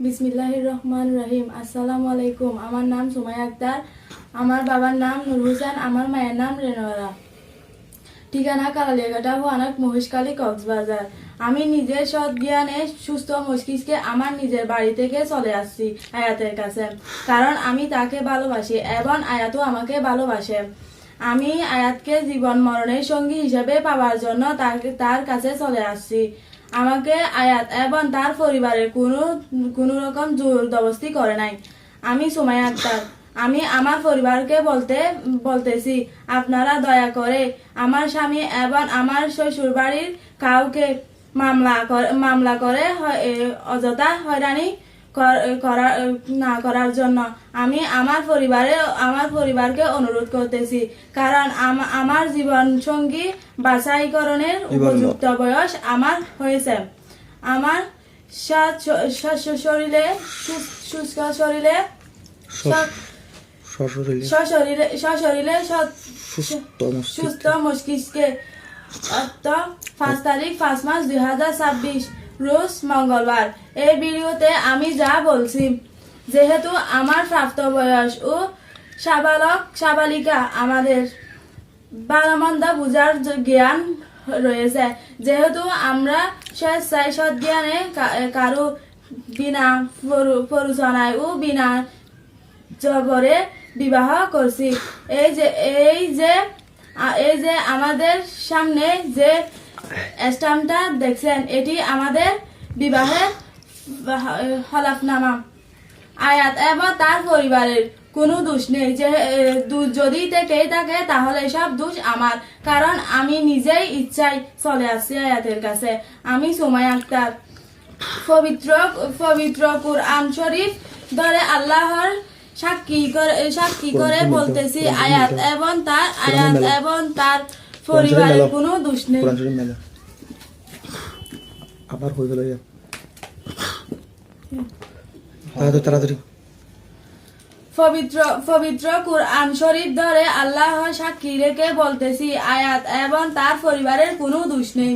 বিসমিল্লাহির রহমানির রহিম। আসসালামু আলাইকুম। আমার নাম সুমাইয়া আক্তার। আমার বাবার নাম নূর হোসেন, আমার মায়ের নাম রেনোয়ারা। ঠিকানা কালালিয়াঘাটা, হুয়ানাক, মহেশখালী, কক্সবাজার। আমি নিজের সৎ জ্ঞানে সুস্থ মস্তিষ্কে আমার নিজের বাড়ি থেকে চলে আসছি আয়াতের কাছে, কারণ আমি তাকে ভালোবাসি এবং আয়াতও আমাকে ভালোবাসে। আমি আয়াতকে জীবন মরণের সঙ্গী হিসেবে পাওয়ার জন্য তার কাছে চলে আসছি। আমাকে আয়াত এবং তার পরিবারের কোনো রকম জোর জবরদস্তি করে নাই। আমি সুমাইয়া আক্তার। আমি আমার পরিবারকে বলতেছি, আপনারা দয়া করে আমার স্বামী এবং আমার শ্বশুরবাড়ির কাউকে মামলা করে অযথা হয়রানি না করার জন্য আমি আমার পরিবারকে অনুরোধ করতেছি, কারণ আমার জীবন সঙ্গী বাছাইকরণের উপযুক্ত বয়স আমার হয়েছে। আমার শরীরে সশরীরে সুস্থ মস্তিষ্কে। 5 তারিখ 5 মাস 2026 রোজ মঙ্গলবার। এই ভিডিওতে আমি যা বলছি, যেহেতু আমার প্রাপ্তবয়স ও সাবালিকা, আমাদের ভালোমন্দ বুঝার জ্ঞান রয়েছে, যেহেতু আমরা স্বেচ্ছায় সৎ জ্ঞানে কারো বিনা প্ররোচনায় ও বিনা জবরে বিবাহ করছি। এই যে আমাদের সামনে যে স্ট্যাম্পটা দেখছেন, এটি আমাদের বিবাহের হলফনামা। আয়াত এবং তার পরিবারের কোনো দোষ নেই। যদি থেকেই থাকে তাহলে সব দোষ আমার, কারণ আমি নিজেই ইচ্ছায় চলে আসছি আয়াতের কাছে। আমি সুমাইয়া আক্তার। পবিত্র কুরআন শরীফ ধরে আল্লাহর সাক্ষী করে বলতেছি, আয়াত এবং তার পরিবারের কোনো দোষ নেই। আবার হয়ে গেল তাড়াতাড়ি। পবিত্র কুরআন শরীফ ধরে আল্লাহর সাক্ষী রেখে বলতেছি, আয়াত এবং তার পরিবারের কোনো দোষ নেই।